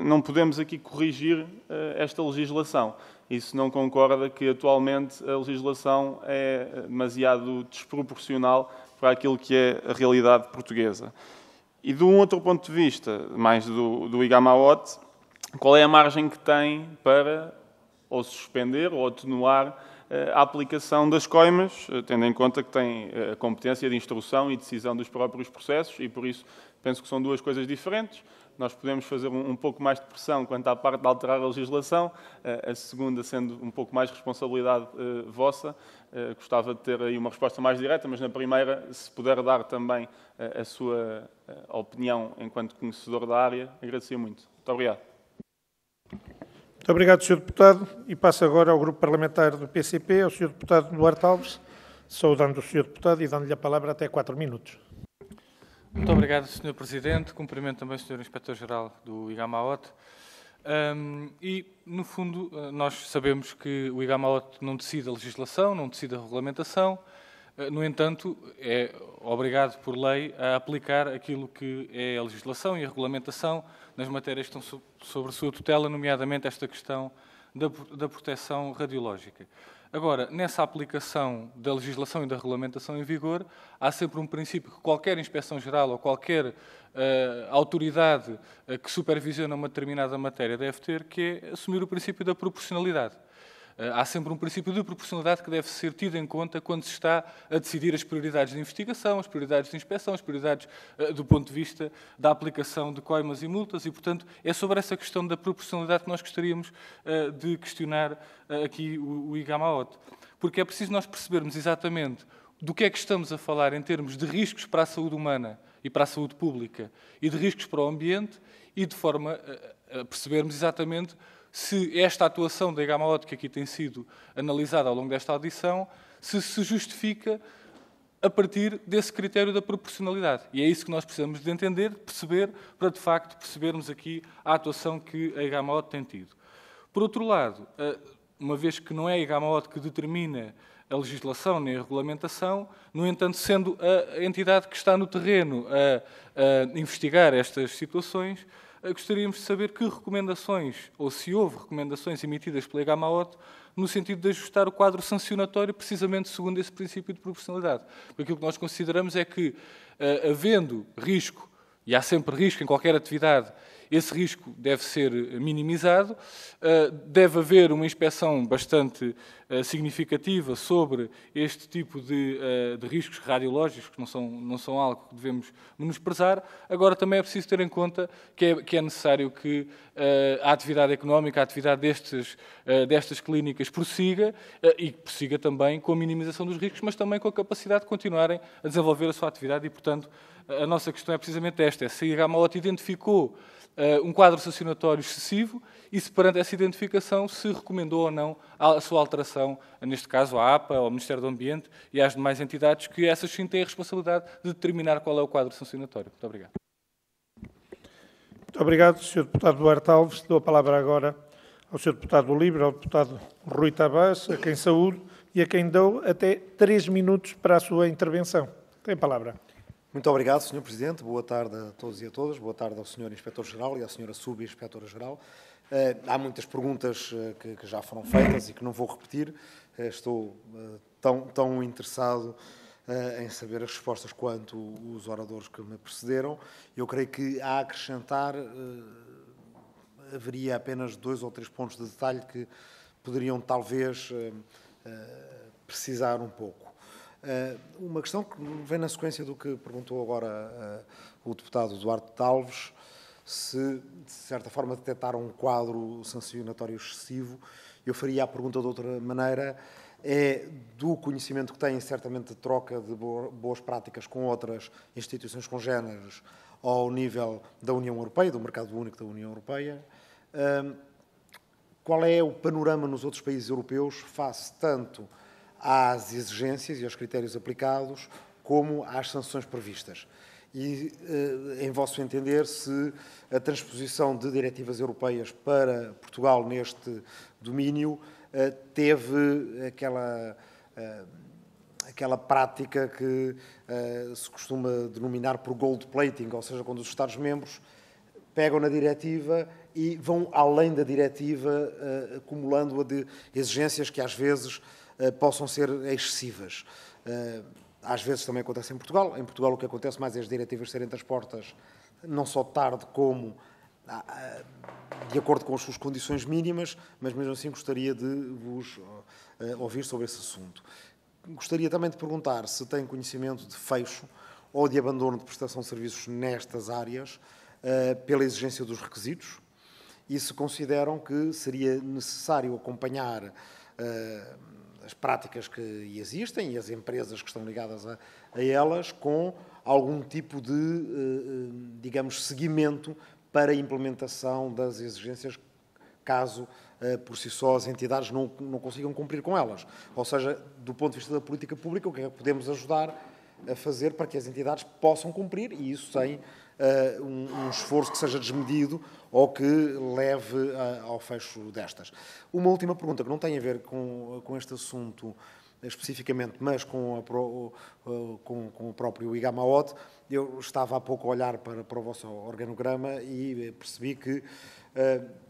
S7: não podemos aqui corrigir esta legislação. E se não concorda que, atualmente, a legislação é demasiado desproporcional para aquilo que é a realidade portuguesa. E, de um outro ponto de vista, mais do IGAMAOT, qual é a margem que tem para ou suspender ou atenuar a aplicação das coimas, tendo em conta que tem a competência de instrução e decisão dos próprios processos e, por isso, penso que são duas coisas diferentes. Nós podemos fazer um pouco mais de pressão quanto à parte de alterar a legislação, a segunda sendo um pouco mais responsabilidade vossa. Gostava de ter aí uma resposta mais direta, mas na primeira, se puder dar também a sua opinião enquanto conhecedor da área, agradecia muito. Muito obrigado.
S1: Muito obrigado, Sr. Deputado. E passo agora ao Grupo Parlamentar do PCP, ao Sr. Deputado Duarte Alves, saudando o Sr. Deputado e dando-lhe a palavra até 4 minutos.
S8: Muito obrigado, Sr. Presidente. Cumprimento também o Sr. Inspetor-Geral do IGAMAOT. E, no fundo, nós sabemos que o IGAMAOT não decide a legislação, não decide a regulamentação. No entanto, é obrigado por lei a aplicar aquilo que é a legislação e a regulamentação nas matérias que estão sobre a sua tutela, nomeadamente esta questão da proteção radiológica. Agora, nessa aplicação da legislação e da regulamentação em vigor, há sempre um princípio que qualquer inspeção-geral ou qualquer autoridade que supervisiona uma determinada matéria deve ter, que é assumir o princípio da proporcionalidade. Há sempre um princípio de proporcionalidade que deve ser tido em conta quando se está a decidir as prioridades de investigação, as prioridades de inspeção, as prioridades do ponto de vista da aplicação de coimas e multas e, portanto, é sobre essa questão da proporcionalidade que nós gostaríamos de questionar aqui o IGAMAOT. Porque é preciso nós percebermos exatamente do que é que estamos a falar em termos de riscos para a saúde humana e para a saúde pública e de riscos para o ambiente e de forma a percebermos exatamente se esta atuação da IGAMAOT, que aqui tem sido analisada ao longo desta audição, se justifica a partir desse critério da proporcionalidade. E é isso que nós precisamos de entender, de perceber, para de facto percebermos aqui a atuação que a IGAMAOT tem tido. Por outro lado, uma vez que não é a IGAMAOT que determina a legislação nem a regulamentação, no entanto, sendo a entidade que está no terreno a investigar estas situações, gostaríamos de saber que recomendações, ou se houve recomendações emitidas pela IGAMAOT, no sentido de ajustar o quadro sancionatório precisamente segundo esse princípio de proporcionalidade. Porque aquilo que nós consideramos é que, havendo risco, e há sempre risco em qualquer atividade, esse risco deve ser minimizado, deve haver uma inspeção bastante significativa sobre este tipo de riscos radiológicos, que não são algo que devemos menosprezar. Agora, também é preciso ter em conta que é necessário que a atividade económica, a atividade destas clínicas prossiga, e prossiga também com a minimização dos riscos, mas também com a capacidade de continuarem a desenvolver a sua atividade e, portanto, a nossa questão é precisamente esta, se a IGAMAOT identificou um quadro sancionatório excessivo e se perante essa identificação se recomendou ou não a sua alteração, neste caso à APA, ao Ministério do Ambiente e às demais entidades, que essas sim têm a responsabilidade de determinar qual é o quadro sancionatório. Muito obrigado.
S1: Muito obrigado, Sr. Deputado Duarte Alves. Dou a palavra agora ao Sr. Deputado do Livre, ao Deputado Rui Tavares, a quem saúdo e a quem dou até 3 minutos para a sua intervenção. Tem a palavra.
S9: Muito obrigado, Sr. Presidente. Boa tarde a todos e a todas. Boa tarde ao Sr. Inspetor-Geral e à Sra. Subinspetora-Geral. Há muitas perguntas que já foram feitas e que não vou repetir. Estou tão interessado em saber as respostas quanto os oradores que me precederam. Eu creio que, a acrescentar, haveria apenas 2 ou 3 pontos de detalhe que poderiam, talvez, precisar um pouco. Uma questão que vem na sequência do que perguntou agora o deputado Duarte Alves, se, de certa forma, detectaram um quadro sancionatório excessivo. Eu faria a pergunta de outra maneira, é do conhecimento que têm, certamente, de troca de boas práticas com outras instituições congêneres ao nível da União Europeia, do mercado único da União Europeia. Qual é o panorama nos outros países europeus face tanto às exigências e aos critérios aplicados, como às sanções previstas? E, em vosso entender, se a transposição de diretivas europeias para Portugal neste domínio teve aquela prática que se costuma denominar por gold plating, ou seja, quando os Estados-membros pegam na diretiva e vão além da diretiva, acumulando-a de exigências que, às vezes, possam ser excessivas. Às vezes também acontece em Portugal. Em Portugal o que acontece mais é as diretivas serem transpostas não só tarde como de acordo com as suas condições mínimas, mas mesmo assim gostaria de vos ouvir sobre esse assunto. Gostaria também de perguntar se tem conhecimento de fecho ou de abandono de prestação de serviços nestas áreas pela exigência dos requisitos e se consideram que seria necessário acompanhar as práticas que existem e as empresas que estão ligadas a elas com algum tipo de, digamos, seguimento para a implementação das exigências, caso, por si só, as entidades não consigam cumprir com elas. Ou seja, do ponto de vista da política pública, o que é que podemos ajudar a fazer para que as entidades possam cumprir, e isso sem um esforço que seja desmedido ou que leve ao fecho destas. Uma última pergunta, que não tem a ver com este assunto especificamente, mas com o próprio IGAMAOT. Eu estava há pouco a olhar para o vosso organograma e percebi que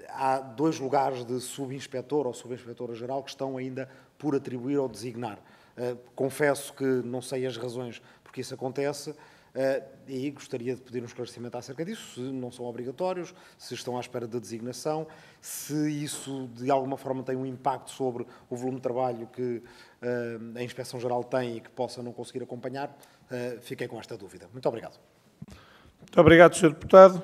S9: há 2 lugares de subinspetor ou subinspetora-geral que estão ainda por atribuir ou designar. Confesso que não sei as razões porque isso acontece, e gostaria de pedir um esclarecimento acerca disso, se não são obrigatórios, se estão à espera da designação, se isso de alguma forma tem um impacto sobre o volume de trabalho que a Inspeção-Geral tem e que possa não conseguir acompanhar. Fiquei com esta dúvida. Muito obrigado.
S1: Muito obrigado, Sr. Deputado.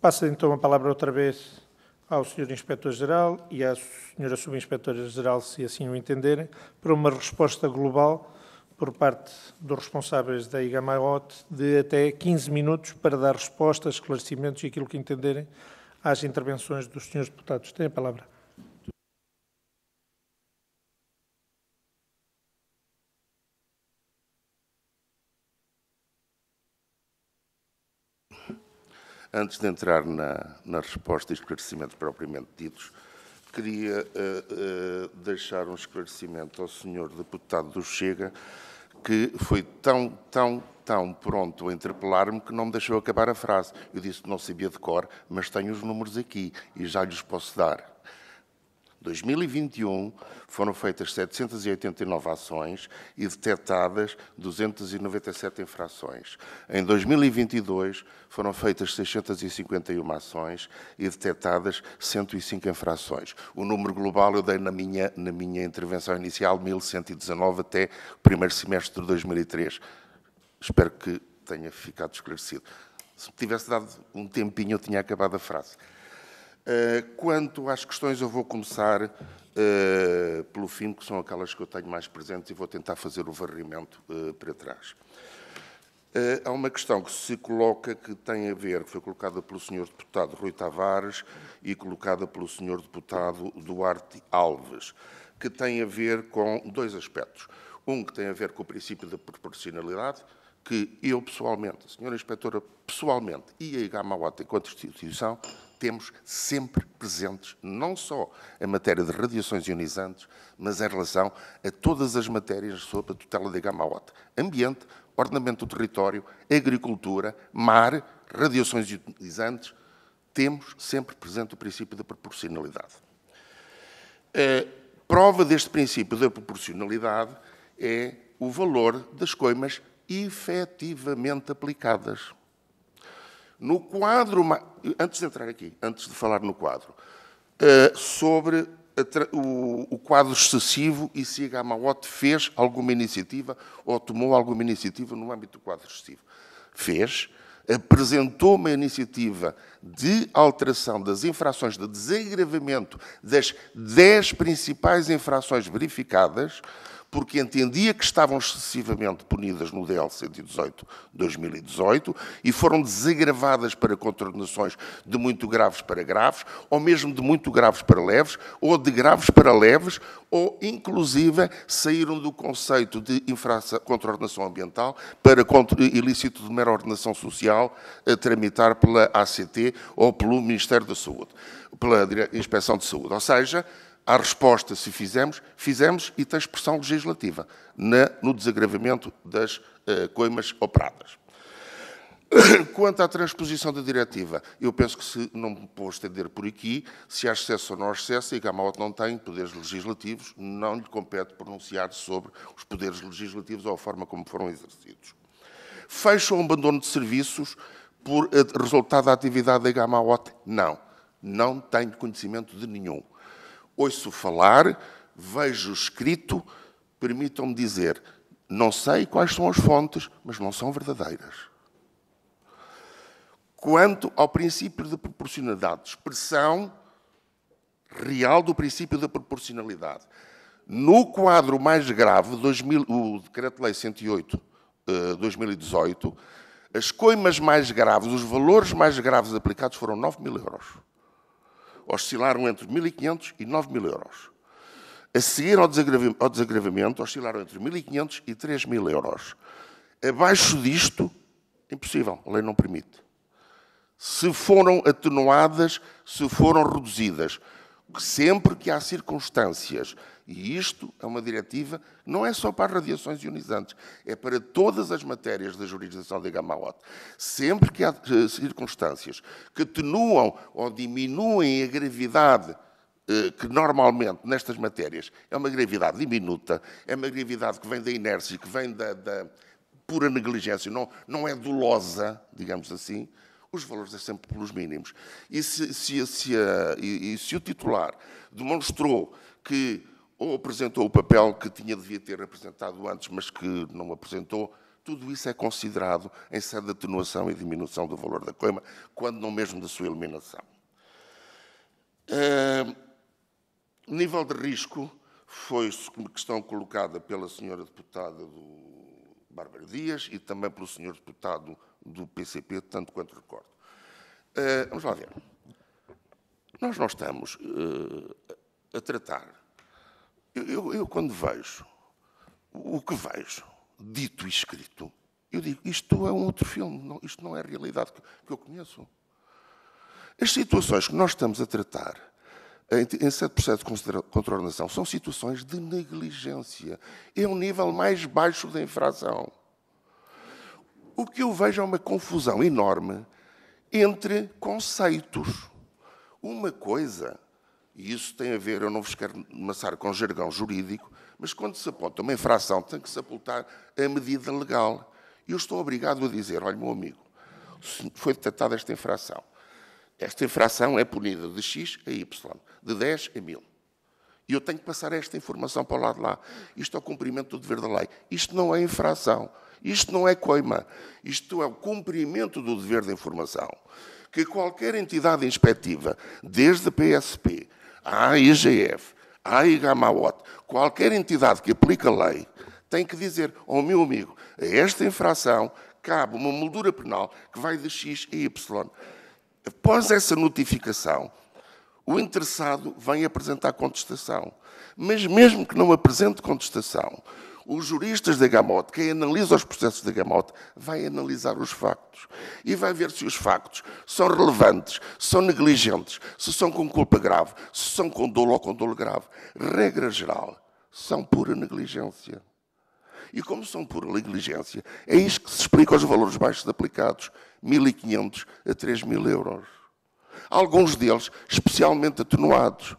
S1: Passa então a palavra outra vez ao Sr. Inspetor-Geral e à Sra. Subinspetora-Geral, se assim o entenderem, para uma resposta global por parte dos responsáveis da IGAMAOT de até 15 minutos para dar respostas, esclarecimentos e aquilo que entenderem às intervenções dos senhores deputados. Tem a palavra.
S3: Antes de entrar na resposta e esclarecimentos propriamente ditos, queria deixar um esclarecimento ao senhor deputado do Chega, que foi tão pronto a interpelar-me que não me deixou acabar a frase. Eu disse que não sabia de cor, mas tenho os números aqui e já lhes posso dar. 2021 foram feitas 789 ações e detectadas 297 infrações. Em 2022 foram feitas 651 ações e detectadas 105 infrações. O número global eu dei na minha intervenção inicial, 1119 até o primeiro semestre de 2003. Espero que tenha ficado esclarecido. Se me tivesse dado um tempinho, eu tinha acabado a frase. Quanto às questões, eu vou começar pelo fim, que são aquelas que eu tenho mais presentes, e vou tentar fazer o varrimento para trás. Há uma questão que se coloca, que tem a ver, que foi colocada pelo Sr. Deputado Rui Tavares e colocada pelo Sr. Deputado Duarte Alves, que tem a ver com dois aspectos. Um que tem a ver com o princípio da proporcionalidade, que eu pessoalmente, a Sra. Inspetora pessoalmente e a IGAMA-OT enquanto instituição, temos sempre presentes, não só em matéria de radiações ionizantes, mas em relação a todas as matérias sob a tutela da IGAMA-OT. Ambiente, ordenamento do território, agricultura, mar, radiações ionizantes, temos sempre presente o princípio da proporcionalidade. A prova deste princípio da proporcionalidade é o valor das coimas efetivamente aplicadas. No quadro, antes de entrar aqui, antes de falar no quadro, sobre o quadro excessivo e se a IGAMA-OT fez alguma iniciativa ou tomou alguma iniciativa no âmbito do quadro excessivo. Fez, apresentou uma iniciativa de alteração das infrações de desagravamento das 10 principais infrações verificadas, porque entendia que estavam excessivamente punidas no DL 118/2018 e foram desagravadas para contraordenações de muito graves para graves, ou mesmo de muito graves para leves, ou de graves para leves, ou, inclusive, saíram do conceito de contraordenação ambiental para ilícito de mera ordenação social a tramitar pela ACT ou pelo Ministério da Saúde, pela Inspeção de Saúde. Ou seja, a resposta, se fizemos e tem expressão legislativa no desagravamento das coimas operadas. Quanto à transposição da diretiva, eu penso que não me vou estender por aqui, se há excesso ou não há excesso, a IGAMA-OT não tem poderes legislativos, não lhe compete pronunciar sobre os poderes legislativos ou a forma como foram exercidos. Fecho ou abandono de serviços por resultado da atividade da IGAMA-OT? Não tenho conhecimento de nenhum. Ouço falar, vejo escrito, permitam-me dizer, não sei quais são as fontes, mas não são verdadeiras. Quanto ao princípio de proporcionalidade, expressão real do princípio da proporcionalidade, no quadro mais grave, o Decreto-Lei 108/2018, as coimas mais graves, os valores mais graves aplicados foram 9.000 euros. Oscilaram entre 1.500 e 9.000 euros. A seguir ao desagravamento, oscilaram entre 1.500 e 3.000 euros. Abaixo disto, impossível, a lei não permite. Se foram atenuadas, se foram reduzidas, sempre que há circunstâncias, e isto é uma diretiva, não é só para as radiações ionizantes, é para todas as matérias da jurisdição da IGAMA-OT. Sempre que há circunstâncias que atenuam ou diminuem a gravidade que normalmente nestas matérias é uma gravidade diminuta, é uma gravidade que vem da inércia, que vem da pura negligência, não é dolosa, digamos assim, os valores é sempre pelos mínimos. E se o titular demonstrou que ou apresentou o papel que devia ter apresentado antes, mas que não apresentou, tudo isso é considerado em sede de atenuação e diminuição do valor da coima, quando não mesmo da sua eliminação. Nível de risco foi uma questão colocada pela senhora deputada Bárbara Dias e também pelo senhor deputado do PCP, tanto quanto recordo. Vamos lá ver. Nós não estamos a tratar. Eu, quando vejo o que vejo, dito e escrito, eu digo, isto é um outro filme, não, isto não é a realidade que eu conheço. As situações que nós estamos a tratar em sede de processo de contraordenação são situações de negligência. É um nível mais baixo da infração. O que eu vejo é uma confusão enorme entre conceitos. Uma coisa, e isso tem a ver, eu não vos quero amassar com jargão jurídico, mas quando se aponta uma infração tem que se apontar a medida legal. E eu estou obrigado a dizer, olha, meu amigo, foi detectada esta infração. Esta infração é punida de X a Y, de 10 a 1000. E eu tenho que passar esta informação para o lado de lá. Isto é o cumprimento do dever da lei. Isto não é infração. Isto não é coima. Isto é o cumprimento do dever da informação. Que qualquer entidade inspectiva, desde a PSP, à IGF, à IGAMAOT, qualquer entidade que aplique a lei, tem que dizer ao meu amigo, a esta infração cabe uma moldura penal que vai de X a Y. Após essa notificação, o interessado vem apresentar contestação. Mas mesmo que não apresente contestação, os juristas da GAMOT, quem analisa os processos da GAMOT, vai analisar os factos. E vai ver se os factos são relevantes, são negligentes, se são com culpa grave, se são com dolo ou com dolo grave. Regra geral, são pura negligência. E como são pura negligência, é isto que se explica aos valores baixos aplicados, 1.500 a 3.000 euros. Alguns deles especialmente atenuados.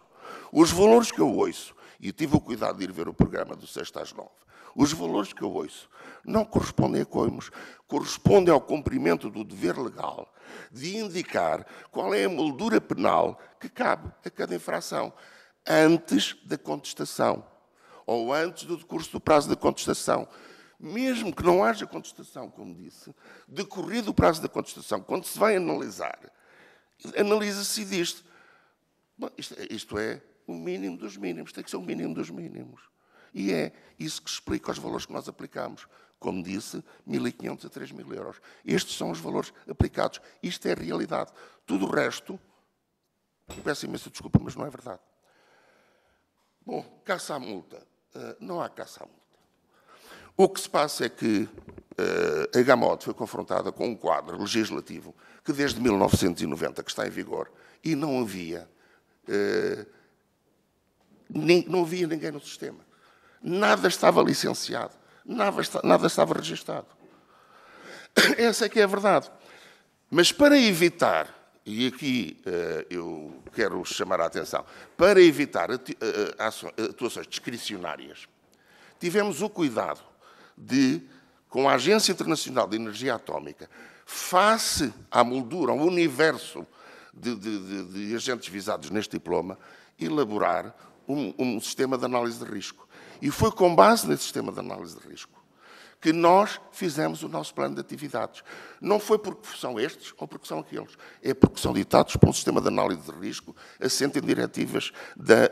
S3: Os valores que eu ouço, e tive o cuidado de ir ver o programa do 6 às 9, os valores que eu ouço não correspondem a coimos, correspondem ao cumprimento do dever legal de indicar qual é a moldura penal que cabe a cada infração antes da contestação ou antes do decurso do prazo da contestação. Mesmo que não haja contestação, como disse, decorrido o prazo da contestação, quando se vai analisar, analisa-se e diz, isto é o mínimo dos mínimos, tem que ser o mínimo dos mínimos. E é isso que explica os valores que nós aplicamos. Como disse, 1.500 a 3.000 euros. Estes são os valores aplicados. Isto é a realidade. Tudo o resto, peço imensa desculpa, mas não é verdade. Bom, caça à multa. Não há caça à multa. O que se passa é que a GAMOT foi confrontada com um quadro legislativo que desde 1990 que está em vigor e não havia ninguém no sistema. Nada estava licenciado, nada estava registado. Essa é que é a verdade. Mas para evitar, e aqui eu quero chamar a atenção, para evitar atuações discricionárias, tivemos o cuidado de, com a Agência Internacional de Energia Atómica, face à moldura, ao universo de agentes visados neste diploma, elaborar um sistema de análise de risco. E foi com base nesse sistema de análise de risco que nós fizemos o nosso plano de atividades. Não foi porque são estes ou porque são aqueles. É porque são ditados por um sistema de análise de risco assente em diretivas da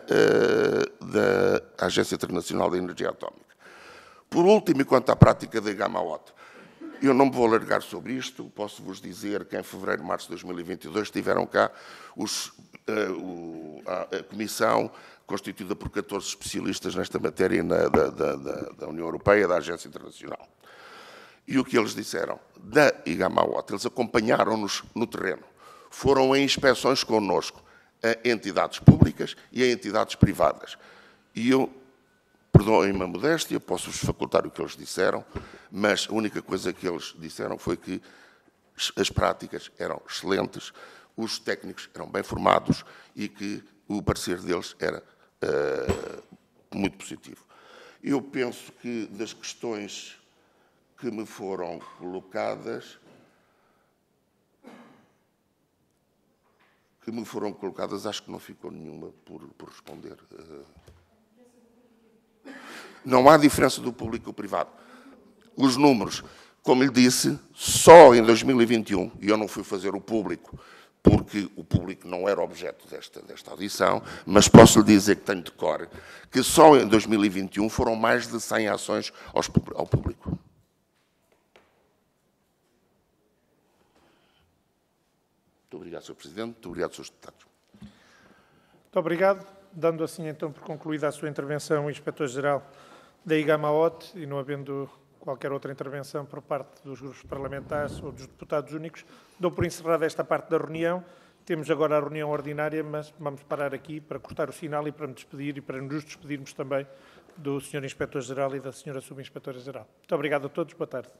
S3: Agência Internacional de Energia Atómica. Por último, e quanto à prática da GAMAOT, eu não me vou alargar sobre isto, posso-vos dizer que em fevereiro, março de 2022 estiveram cá a Comissão constituída por 14 especialistas nesta matéria da União Europeia, da Agência Internacional. E o que eles disseram? Da IGAMAOT, eles acompanharam-nos no terreno. Foram em inspeções connosco a entidades públicas e a entidades privadas. E eu, perdoem-me a modéstia, posso-vos facultar o que eles disseram, mas a única coisa que eles disseram foi que as práticas eram excelentes, os técnicos eram bem formados e que o parecer deles era muito positivo. Eu penso que das questões que me foram colocadas, acho que não ficou nenhuma por responder. Não há diferença do público e do privado. Os números, como lhe disse, só em 2021, e eu não fui fazer o público, porque o público não era objeto desta audição, mas posso lhe dizer que tenho de cor, que só em 2021 foram mais de 100 ações ao público. Muito obrigado, Sr. Presidente. Muito obrigado, Srs. Deputados.
S1: Muito obrigado. Dando assim então por concluída a sua intervenção, o Inspetor-Geral da IGAMAOT, e não havendo qualquer outra intervenção por parte dos grupos parlamentares ou dos deputados únicos, dou por encerrada esta parte da reunião. Temos agora a reunião ordinária, mas vamos parar aqui para cortar o sinal e para me despedir e para nos despedirmos também do Sr. Inspetor-Geral e da Sra. Subinspetora-Geral. Muito obrigado a todos. Boa tarde.